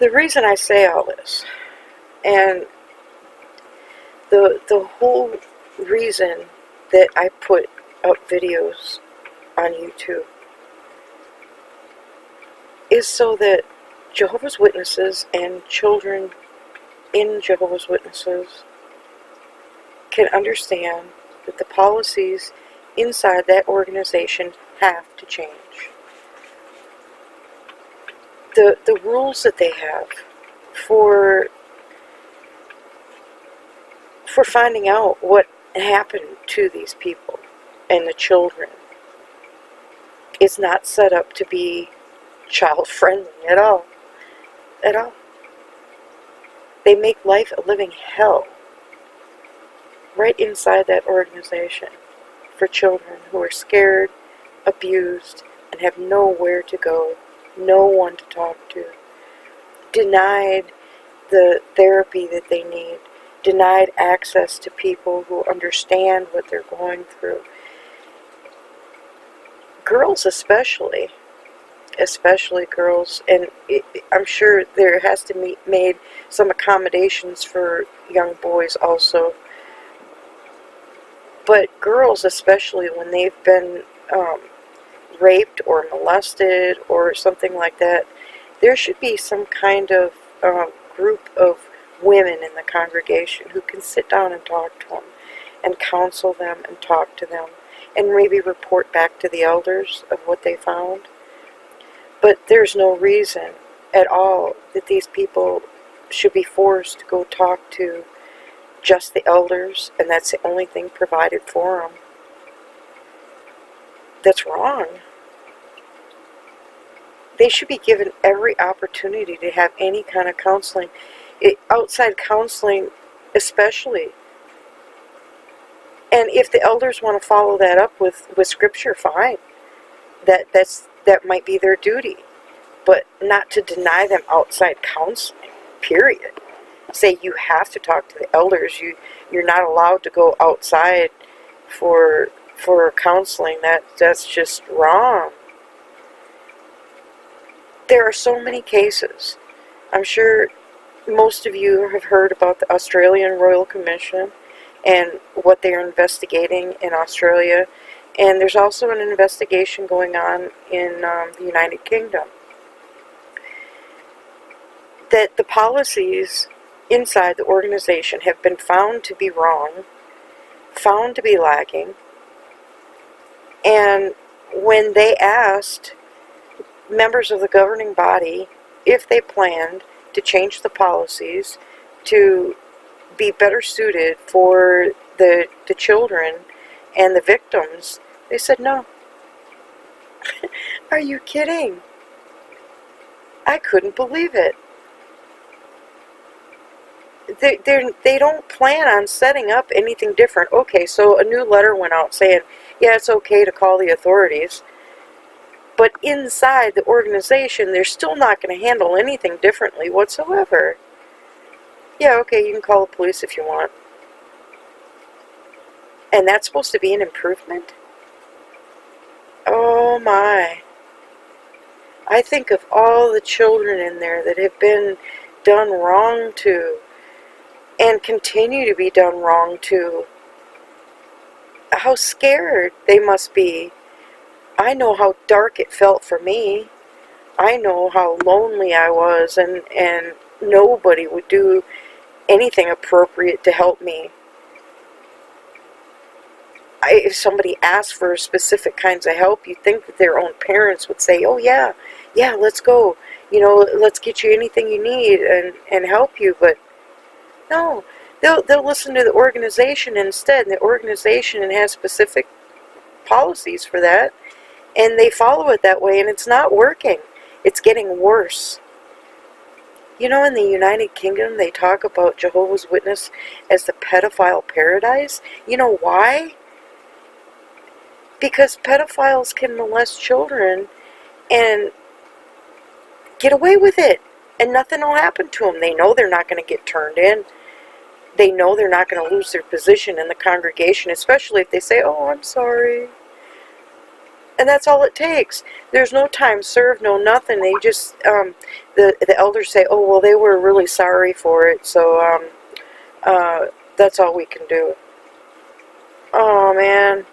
The reason I say all this, and the whole reason that I put up videos on YouTube, is so that Jehovah's Witnesses and children in Jehovah's Witnesses can understand that the policies inside that organization have to change. The rules that they have for finding out what happened to these people and the children is not set up to be child-friendly at all. At all. They make life a living hell right inside that organization for children who are scared, abused, and have nowhere to go, no one to talk to, denied the therapy that they need, denied access to people who understand what they're going through. Girls especially girls, and I'm sure there has to be made some accommodations for young boys also, but girls especially, when they've been raped or molested or something like that, there should be some kind of group of women in the congregation who can sit down and talk to them and counsel them and talk to them and maybe report back to the elders of what they found. But there's no reason at all that these people should be forced to go talk to just the elders, and that's the only thing provided for them. That's wrong. They should be given every opportunity to have any kind of counseling, outside counseling especially. And if the elders want to follow that up with scripture, fine. That might be their duty, but not to deny them outside counseling, period. Say you have to talk to the elders, you're not allowed to go outside for counseling. That's just wrong. There are so many cases. I'm sure most of you have heard about the Australian Royal Commission and what they're investigating in Australia. And there's also an investigation going on in the United Kingdom. That the policies inside the organization have been found to be wrong, found to be lacking, and when they asked members of the governing body if they planned to change the policies to be better suited for the children and the victims, they said no. Are you kidding? I couldn't believe it. They don't plan on setting up anything different. Okay, so a new letter went out saying, yeah, it's okay to call the authorities. But inside the organization, they're still not going to handle anything differently whatsoever. Yeah, okay, you can call the police if you want. And that's supposed to be an improvement? Oh my. I think of all the children in there that have been done wrong to and continue to be done wrong to. How scared they must be. I know how dark it felt for me. I know how lonely I was, and nobody would do anything appropriate to help me. If somebody asked for specific kinds of help, you'd think that their own parents would say, oh yeah, let's go. Let's get you anything you need and help you. But no, they'll listen to the organization instead. And the organization has specific policies for that. And they follow it that way, and it's not working. It's getting worse. In the United Kingdom, they talk about Jehovah's Witness as the pedophile paradise. You know why? Because pedophiles can molest children and get away with it, and nothing will happen to them. They know they're not going to get turned in. They know they're not going to lose their position in the congregation, especially if they say, oh, I'm sorry. And that's all it takes. There's no time served, no nothing. They just, the elders say, oh, well, they were really sorry for it, so that's all we can do. Oh, man,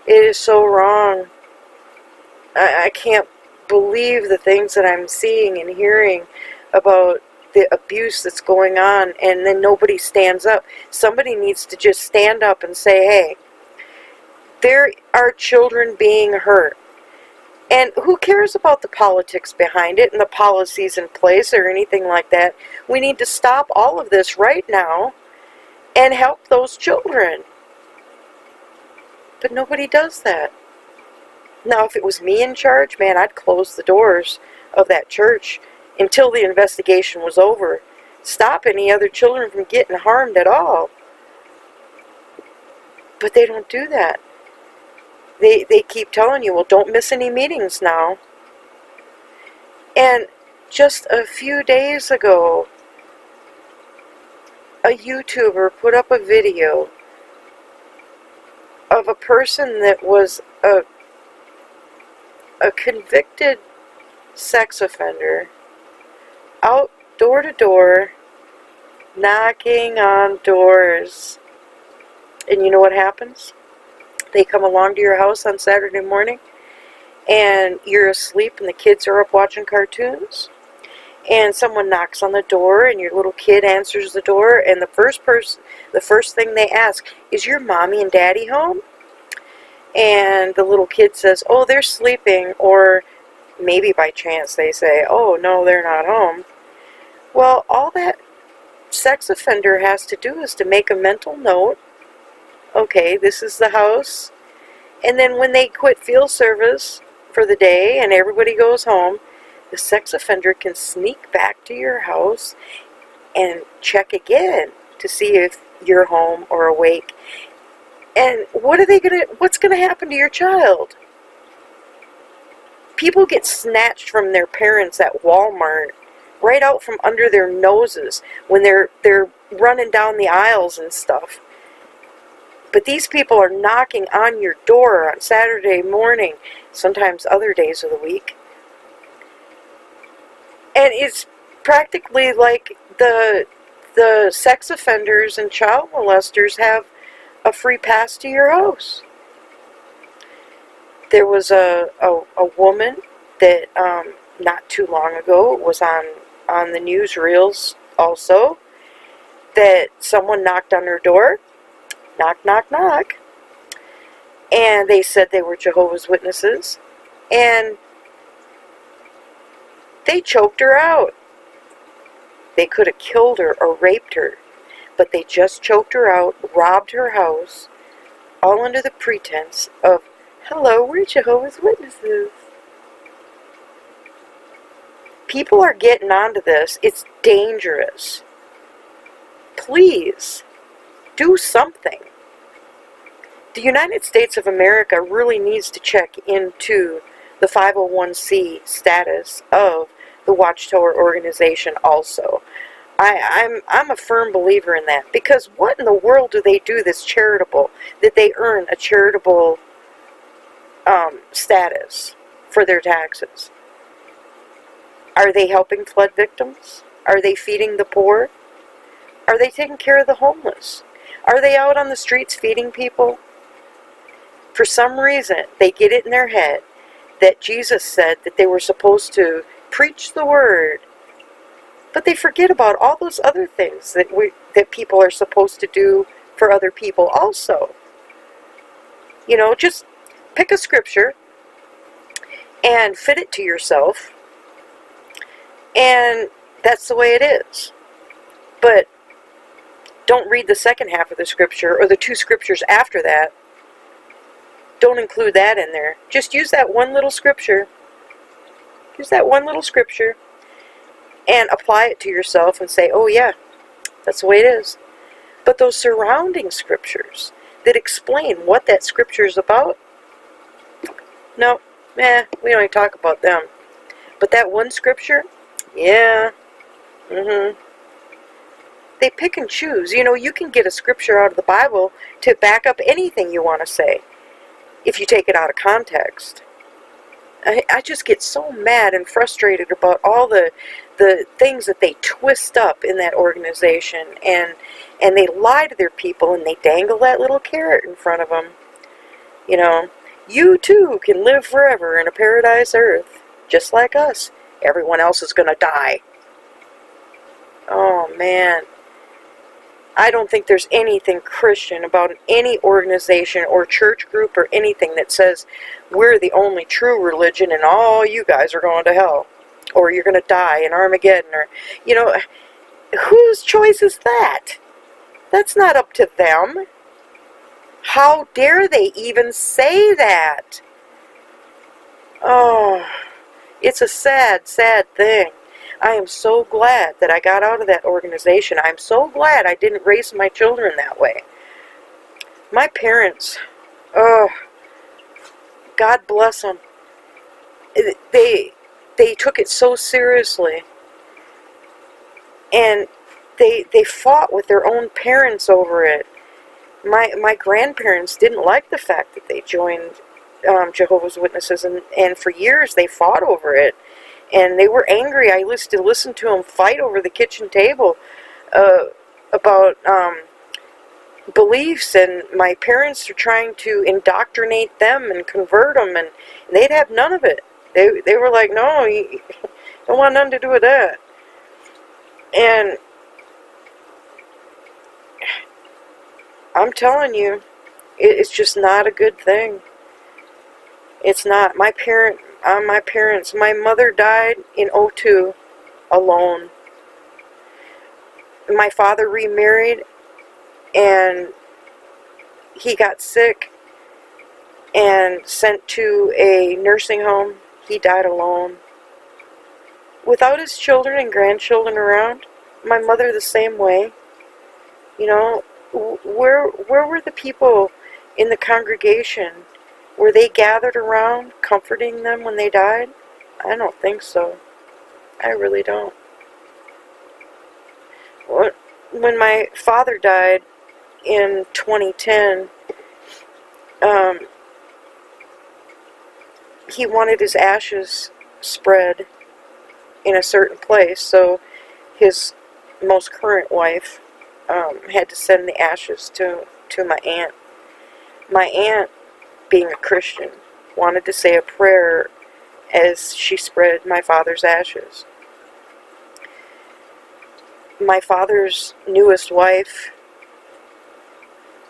it is so wrong. I can't believe the things that I'm seeing and hearing about the abuse that's going on, and then nobody stands up. Somebody needs to just stand up and say, hey, there are children being hurt. And who cares about the politics behind it and the policies in place or anything like that? We need to stop all of this right now and help those children. But nobody does that. Now, if it was me in charge, man, I'd close the doors of that church until the investigation was over. Stop any other children from getting harmed at all. But they don't do that. They keep telling you, well, don't miss any meetings now. And just a few days ago, a YouTuber put up a video of a person that was a convicted sex offender out door to door, knocking on doors. And you know what happens? They come along to your house on Saturday morning, and you're asleep and the kids are up watching cartoons, and someone knocks on the door and your little kid answers the door, and the first thing they ask is, your mommy and daddy home? And the little kid says, oh, they're sleeping, or maybe by chance they say, oh, no, they're not home. Well, all that sex offender has to do is to make a mental note, okay, this is the house, and then when they quit field service for the day and everybody goes home, the sex offender can sneak back to your house and check again to see if you're home or awake. And what's gonna happen to your child? People get snatched from their parents at Walmart right out from under their noses when they're running down the aisles and stuff. But these people are knocking on your door on Saturday morning, sometimes other days of the week. And it's practically like the sex offenders and child molesters have a free pass to your house. There was a woman that not too long ago, it was on the newsreels also, that someone knocked on her door. Knock, knock, knock. And they said they were Jehovah's Witnesses. And they choked her out. They could have killed her or raped her. But they just choked her out, robbed her house, all under the pretense of, hello, we're Jehovah's Witnesses. People are getting onto this. It's dangerous. Please, do something. The United States of America really needs to check into the 501c status of the Watchtower organization also. I'm a firm believer in that, because what in the world do they do that's charitable, that they earn a charitable status for their taxes? Are they helping flood victims? Are they feeding the poor? Are they taking care of the homeless? Are they out on the streets feeding people? For some reason, they get it in their head that Jesus said that they were supposed to preach the word, but they forget about all those other things that people are supposed to do for other people also. You know, just pick a scripture and fit it to yourself, and that's the way it is. But don't read the second half of the scripture or the two scriptures after that. Don't include that in there. Just use that one little scripture. Use that one little scripture and apply it to yourself and say, oh yeah, that's the way it is. But those surrounding scriptures that explain what that scripture is about, no, we don't even talk about them. But that one scripture, yeah, they pick and choose. You know, you can get a scripture out of the Bible to back up anything you want to say, if you take it out of context. I just get so mad and frustrated about all the things that they twist up in that organization, and they lie to their people, and they dangle that little carrot in front of them. You know, you too can live forever in a paradise earth, just like us. Everyone else is going to die. Oh, man. I don't think there's anything Christian about any organization or church group or anything that says we're the only true religion and all you guys are going to hell. Or you're going to die in Armageddon. Or, you know, whose choice is that? That's not up to them. How dare they even say that? Oh, it's a sad, sad thing. I am so glad that I got out of that organization. I'm so glad I didn't raise my children that way. My parents, oh, God bless them. They took it so seriously. And they fought with their own parents over it. My grandparents didn't like the fact that they joined Jehovah's Witnesses, and for years they fought over it. And they were angry. I used to listen to them fight over the kitchen table about beliefs, and my parents were trying to indoctrinate them and convert them, and they'd have none of it. They were like, no, you don't want nothing to do with that. And I'm telling you, it's just not a good thing. It's not. My mother died in 2002 alone. My father remarried, and he got sick and sent to a nursing home. He died alone. Without his children and grandchildren around, my mother the same way. You know, where were the people in the congregation? Were they gathered around, comforting them when they died? I don't think so. I really don't. When my father died in 2010, he wanted his ashes spread in a certain place, so his most current wife had to send the ashes to my aunt. My aunt, being a Christian, wanted to say a prayer as she spread my father's ashes. My father's newest wife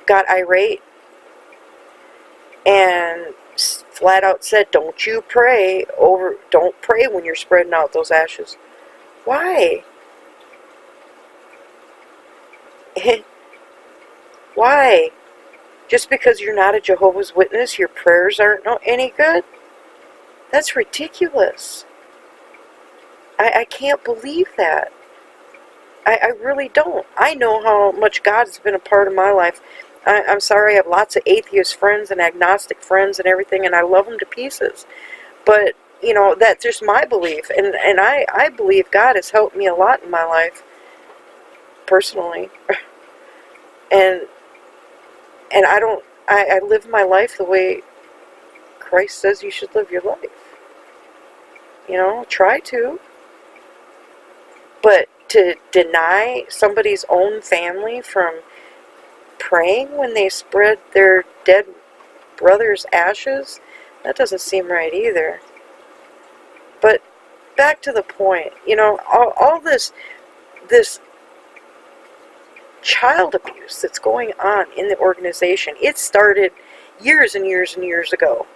got irate and flat out said, don't pray when you're spreading out those ashes. Why? Why? Just because you're not a Jehovah's Witness, your prayers aren't any good? That's ridiculous. I can't believe that. I really don't. I know how much God has been a part of my life. I'm sorry, I have lots of atheist friends and agnostic friends and everything, and I love them to pieces. But, you know, that's just my belief. And I believe God has helped me a lot in my life, personally. And I live my life the way Christ says you should live your life. You know, try to. But to deny somebody's own family from praying when they spread their dead brother's ashes, that doesn't seem right either. But back to the point, you know, all this child abuse that's going on in the organization, it started years and years and years ago,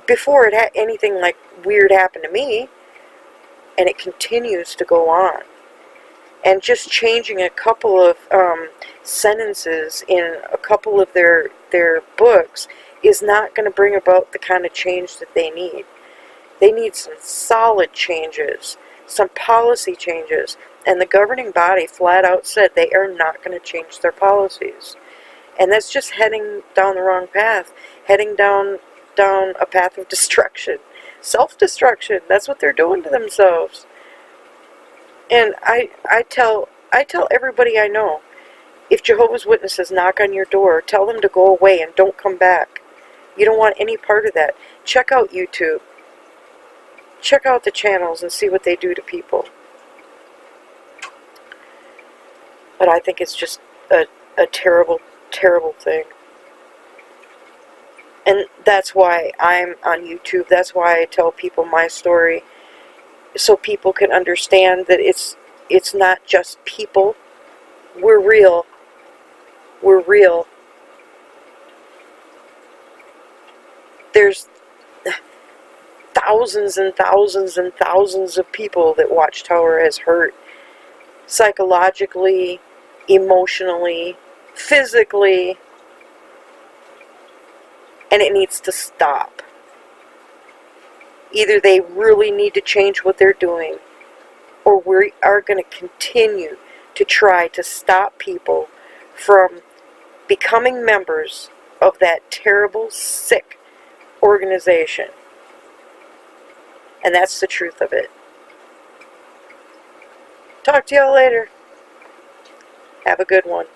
before it had anything like weird happen to me, and it continues to go on. And just changing a couple of sentences in a couple of their books is not going to bring about the kind of change that they need. They need some solid changes, some policy changes, and the governing body flat out said they are not going to change their policies. And that's just heading down the wrong path, heading down a path of destruction, self-destruction. That's what they're doing to themselves. And I tell everybody I know, if Jehovah's Witnesses knock on your door, tell them to go away and don't come back. You don't want any part of that. Check out YouTube. check out the channels and see what they do to people. But I think it's just a terrible, terrible thing. And that's why I'm on YouTube. That's why I tell people my story, so people can understand that it's not just people. We're real. We're real. There's thousands and thousands and thousands of people that Watchtower has hurt. Psychologically, emotionally, physically. And it needs to stop. Either they really need to change what they're doing, or we are going to continue to try to stop people from becoming members of that terrible, sick organization. And that's the truth of it. Talk to y'all later. Have a good one.